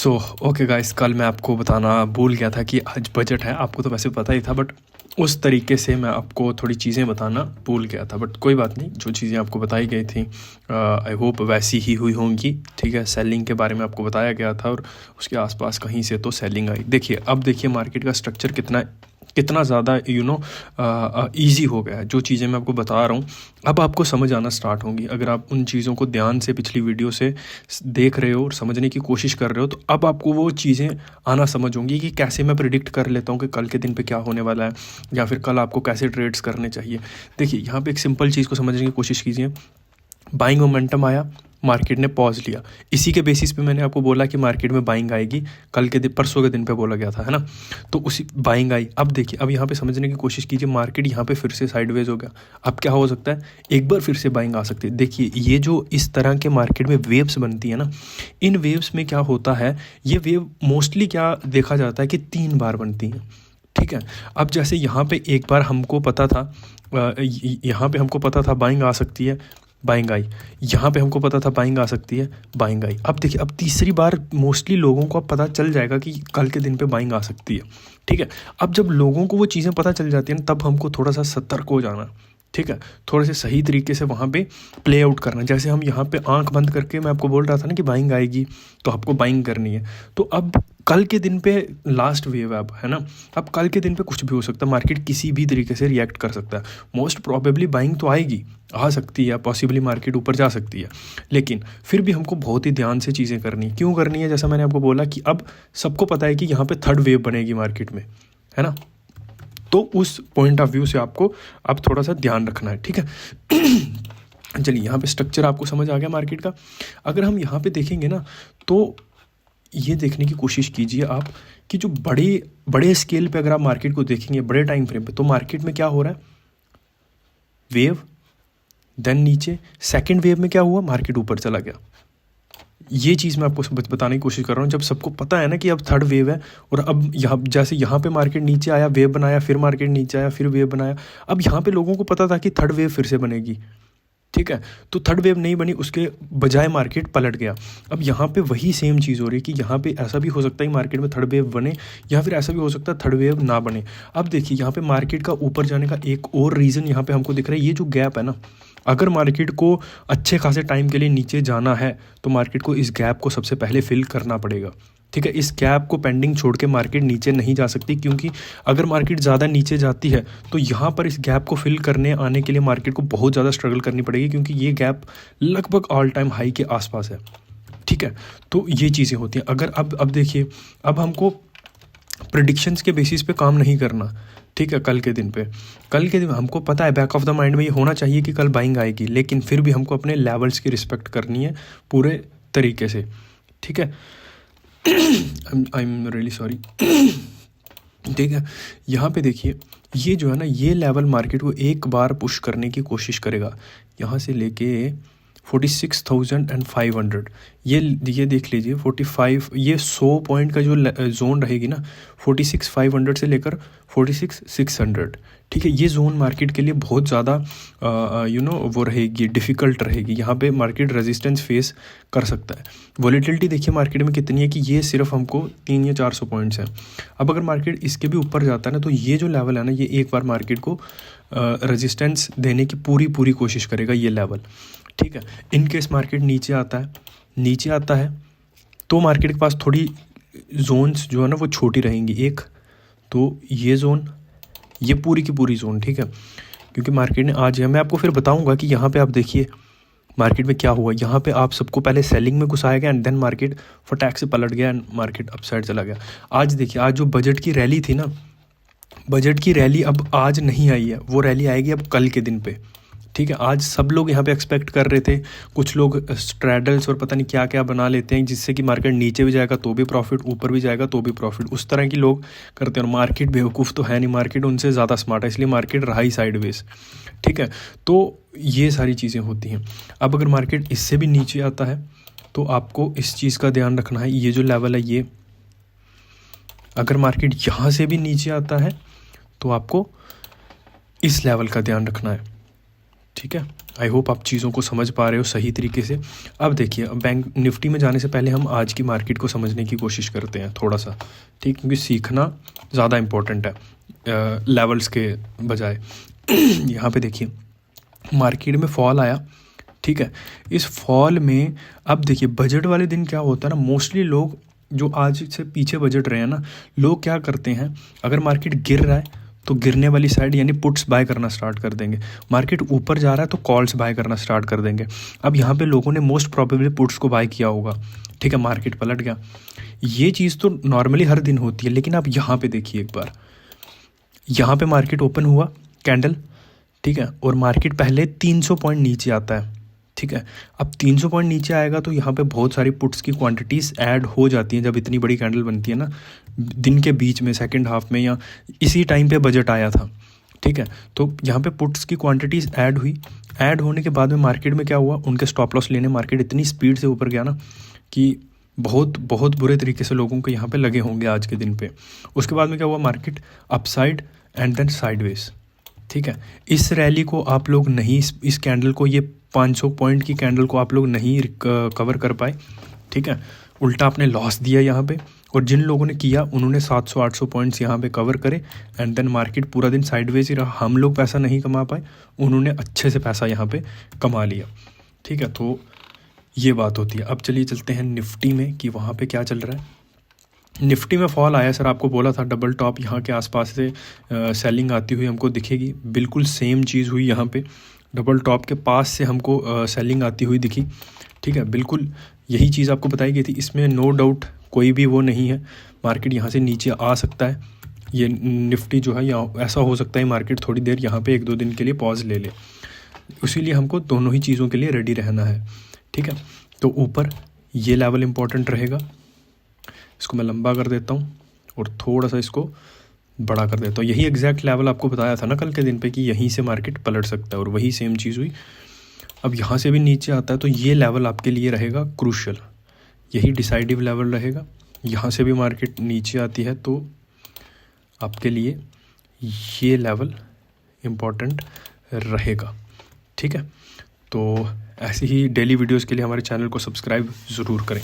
Okay guys, कल मैं आपको बताना भूल गया था कि आज बजट है। आपको तो वैसे पता ही था, बट उस तरीके से मैं आपको थोड़ी चीज़ें बताना भूल गया था। बट कोई बात नहीं, जो चीज़ें आपको बताई गई थी आई होप वैसी ही हुई होंगी। ठीक है, सेलिंग के बारे में आपको बताया गया था और उसके आसपास कहीं से तो सेलिंग आई। देखिए, अब देखिए मार्केट का स्ट्रक्चर कितना ज़्यादा ईजी हो गया है। जो चीज़ें मैं आपको बता रहा हूँ अब आपको समझ आना स्टार्ट होंगी। अगर आप उन चीज़ों को ध्यान से पिछली वीडियो से देख रहे हो और समझने की कोशिश कर रहे हो, तो अब आपको वो चीज़ें आना समझ होंगी कि कैसे मैं प्रिडिक्ट कर लेता हूँ कि कल के दिन पे क्या होने वाला है, या फिर कल आपको कैसे ट्रेड्स करने चाहिए। देखिए, यहाँ पे एक सिंपल चीज़ को समझने की कोशिश कीजिए। बाइंग मोमेंटम आया, मार्केट ने पॉज लिया। इसी के बेसिस पे मैंने आपको बोला कि मार्केट में बाइंग आएगी। कल के दिन, परसों के दिन पे बोला गया था, है ना। तो उसी बाइंग आई। अब देखिए, अब यहाँ पे समझने की कोशिश कीजिए। मार्केट यहाँ पे फिर से साइडवेज हो गया। अब क्या हो सकता है, एक बार फिर से बाइंग आ सकती है। देखिए, ये जो इस तरह के मार्केट में वेव्स बनती है ना, इन वेव्स में क्या होता है, ये वेव मोस्टली क्या देखा जाता है कि 3 बार बनती हैं। ठीक है, अब जैसे यहाँ पे एक बार हमको पता था, यहाँ पे हमको पता था बाइंग आ सकती है, बाइंग आई। यहाँ पे हमको पता था बाइंग आ सकती है, बाइंग आई। अब देखिए, अब तीसरी बार मोस्टली लोगों को अब पता चल जाएगा कि कल के दिन पे बाइंग आ सकती है। ठीक है, अब जब लोगों को वो चीज़ें पता चल जाती हैं ना, तब हमको थोड़ा सा सतर्क हो जाना। ठीक है, थोड़े से सही तरीके से वहाँ पे प्ले आउट करना। जैसे हम यहाँ पे आंख बंद करके मैं आपको बोल रहा था ना कि बाइंग आएगी, तो आपको बाइंग करनी है। तो अब कल के दिन पे लास्ट वेव है अब, है ना। अब कल के दिन पे कुछ भी हो सकता है, मार्केट किसी भी तरीके से रिएक्ट कर सकता है। मोस्ट प्रोबेबली बाइंग तो आएगी, आ सकती है, पॉसिबली मार्केट ऊपर जा सकती है, लेकिन फिर भी हमको बहुत ही ध्यान से चीज़ें करनी है। क्यों करनी है, जैसा मैंने आपको बोला कि अब सबको पता है कि यहाँ पे थर्ड वेव बनेगी मार्केट में, है ना। तो उस पॉइंट ऑफ व्यू से आपको अब थोड़ा सा ध्यान रखना है। ठीक है, चलिए, यहाँ पे स्ट्रक्चर आपको समझ आ गया मार्केट का। अगर हम यहाँ पे देखेंगे ना, तो ये देखने की कोशिश कीजिए आप कि जो बड़े बड़े स्केल पे अगर आप मार्केट को देखेंगे, बड़े टाइम फ्रेम पे, तो मार्केट में क्या हो रहा है, वेव, देन नीचे, सेकंड वेव में क्या हुआ, मार्केट ऊपर चला गया। ये चीज़ मैं आपको बताने की कोशिश कर रहा हूँ। जब सबको पता है ना कि अब थर्ड वेव है, और अब यहाँ जैसे यहाँ पे मार्केट नीचे आया, वेव बनाया, फिर मार्केट नीचे आया, फिर वेव बनाया। अब यहाँ पे लोगों को पता था कि थर्ड वेव फिर से बनेगी। ठीक है, तो थर्ड वेव नहीं बनी, उसके बजाय मार्केट पलट गया। अब यहाँ पे वही सेम चीज़ हो रही है कि यहाँ पे ऐसा भी हो सकता है मार्केट में थर्ड वेव बने, या फिर ऐसा भी हो सकता है थर्ड वेव ना बने। अब देखिए, यहाँ पे मार्केट का ऊपर जाने का एक और रीज़न यहाँ पे हमको दिख रहा है, ये जो गैप है ना। अगर मार्केट को अच्छे खासे टाइम के लिए नीचे जाना है, तो मार्केट को इस गैप को सबसे पहले फिल करना पड़ेगा। ठीक है, इस गैप को पेंडिंग छोड़ के मार्केट नीचे नहीं जा सकती, क्योंकि अगर मार्केट ज़्यादा नीचे जाती है तो यहाँ पर इस गैप को फिल करने आने के लिए मार्केट को बहुत ज़्यादा स्ट्रगल करनी पड़ेगी, क्योंकि ये गैप लगभग ऑल टाइम हाई के आसपास है। ठीक है, तो ये चीज़ें होती हैं। अगर अब देखिए, अब हमको प्रिडिक्शंस के बेसिस पे काम नहीं करना। ठीक है, कल के दिन हमको पता है, बैक ऑफ द माइंड में ये होना चाहिए कि कल बाइंग आएगी, लेकिन फिर भी हमको अपने लेवल्स की रिस्पेक्ट करनी है पूरे तरीके से। ठीक है, आई एम रियली सॉरी। ठीक है, यहाँ पे देखिए, ये जो है ना, ये लेवल मार्केट को एक बार पुश करने की कोशिश करेगा, यहाँ से लेके 46,500। ये देख लीजिए, 45, ये 100 पॉइंट का जो जोन रहेगी ना, 46,500 से लेकर 46,600। ठीक है, ये जोन मार्केट के लिए बहुत ज़्यादा वो रहेगी, डिफ़िकल्ट रहेगी। यहाँ पे मार्केट रेजिस्टेंस फेस कर सकता है। वॉलेटिलिटी देखिए मार्केट में कितनी है कि ये सिर्फ हमको 300 या 400 पॉइंट्स हैं। अब अगर मार्केट इसके भी ऊपर जाता है ना, तो ये जो लेवल है ना, ये एक बार मार्केट को रेजिस्टेंस देने की पूरी कोशिश करेगा, ये लेवल। ठीक है, इन केस मार्केट नीचे आता है तो मार्केट के पास थोड़ी जोन्स जो है ना वो छोटी रहेंगी। एक तो ये जोन, ये पूरी की पूरी जोन। ठीक है, क्योंकि मार्केट ने आज, मैं आपको फिर बताऊंगा कि यहाँ पे आप देखिए मार्केट में क्या हुआ। यहाँ पे आप सबको पहले सेलिंग में घुसाया गया, एंड देन मार्केट फटाक से पलट गया एंड मार्केट अपसाइड चला गया। आज देखिए, आज जो बजट की रैली थी ना, बजट की रैली अब आज नहीं आई है, वो रैली आएगी अब कल के दिन पे। ठीक है, आज सब लोग यहाँ पे एक्सपेक्ट कर रहे थे, कुछ लोग स्ट्रैडल्स और पता नहीं क्या क्या बना लेते हैं, जिससे कि मार्केट नीचे भी जाएगा तो भी प्रॉफिट, ऊपर भी जाएगा तो भी प्रॉफिट। उस तरह की लोग करते हैं, और मार्केट बेवकूफ़ तो है नहीं, मार्केट उनसे ज़्यादा स्मार्ट है, इसलिए मार्केट रहा ही साइडवेज। ठीक है, तो ये सारी चीज़ें होती हैं। अब अगर मार्केट इससे भी नीचे आता है, तो आपको इस चीज़ का ध्यान रखना है, ये जो लेवल है, ये अगर मार्केट यहाँ से भी नीचे आता है, तो आपको इस लेवल का ध्यान रखना है। ठीक है, आई होप आप चीज़ों को समझ पा रहे हो सही तरीके से। अब देखिए, बैंक निफ्टी में जाने से पहले हम आज की मार्केट को समझने की कोशिश करते हैं थोड़ा सा, ठीक, क्योंकि सीखना ज़्यादा इम्पोर्टेंट है लेवल्स के बजाय। यहाँ पे देखिए मार्केट में फॉल आया, ठीक है। इस फॉल में अब देखिए बजट वाले दिन क्या होता है ना, मोस्टली लोग जो आज से पीछे बजट रहे हैं ना, लोग क्या करते हैं, अगर मार्केट गिर रहा है तो गिरने वाली साइड यानी पुट्स बाय करना स्टार्ट कर देंगे, मार्केट ऊपर जा रहा है तो कॉल्स बाय करना स्टार्ट कर देंगे। अब यहाँ पे लोगों ने मोस्ट प्रोबेबली पुट्स को बाय किया होगा, ठीक है, मार्केट पलट गया। ये चीज़ तो नॉर्मली हर दिन होती है, लेकिन आप यहाँ पे देखिए एक बार, यहाँ पे मार्केट ओपन हुआ कैंडल, ठीक है, और मार्केट पहले 300 पॉइंट नीचे आता है, ठीक है। अब 300 पॉइंट नीचे आएगा तो यहाँ पे बहुत सारी पुट्स की क्वांटिटीज़ ऐड हो जाती हैं। जब इतनी बड़ी कैंडल बनती है ना दिन के बीच में, सेकंड हाफ में, या इसी टाइम पे बजट आया था, ठीक है, तो यहाँ पे पुट्स की क्वांटिटीज़ ऐड हुई। ऐड होने के बाद में मार्केट में क्या हुआ, उनके स्टॉप लॉस लेने मार्केट इतनी स्पीड से ऊपर गया ना कि बहुत बहुत बुरे तरीके से लोगों को यहाँ पे लगे होंगे आज के दिन पे। उसके बाद में क्या हुआ, market upside and then sideways, ठीक है। इस रैली को आप लोग नहीं, इस कैंडल को, ये 500 पॉइंट की कैंडल को आप लोग नहीं कवर कर पाए, ठीक है, उल्टा आपने लॉस दिया यहाँ पे। और जिन लोगों ने किया उन्होंने 700-800 पॉइंट्स यहाँ पे कवर करे एंड देन मार्केट पूरा दिन साइडवेज ही रहा। हम लोग पैसा नहीं कमा पाए, उन्होंने अच्छे से पैसा यहाँ पे कमा लिया, ठीक है। तो ये बात होती है। अब चलिए चलते हैं निफ्टी में कि वहाँ पे क्या चल रहा है। निफ्टी में फॉल आया सर, आपको बोला था डबल टॉप यहाँ के आसपास से सेलिंग आती हुई हमको दिखेगी, बिल्कुल सेम चीज़ हुई। यहाँ पे डबल टॉप के पास से हमको सेलिंग आती हुई दिखी, ठीक है, बिल्कुल यही चीज़ आपको बताई गई थी। इसमें नो डाउट कोई भी वो नहीं है, मार्केट यहाँ से नीचे आ सकता है। ये निफ्टी जो है, यहाँ ऐसा हो सकता है मार्केट थोड़ी देर यहाँ पे 1-2 दिन के लिए पॉज ले ले, इसीलिए हमको दोनों ही चीज़ों के लिए रेडी रहना है, ठीक है। तो ऊपर ये लेवल इम्पॉर्टेंट रहेगा, इसको मैं लंबा कर देता हूँ और थोड़ा सा इसको बड़ा कर देता हूँ। यही एग्जैक्ट लेवल आपको बताया था ना कल के दिन पे कि यहीं से मार्केट पलट सकता है, और वही सेम चीज़ हुई। अब यहाँ से भी नीचे आता है तो ये लेवल आपके लिए रहेगा क्रूशियल, यही डिसाइडिव लेवल रहेगा। यहाँ से भी मार्केट नीचे आती है तो आपके लिए ये लेवल इम्पॉर्टेंट रहेगा, ठीक है। तो ऐसी ही डेली वीडियोज़ के लिए हमारे चैनल को सब्सक्राइब ज़रूर करें।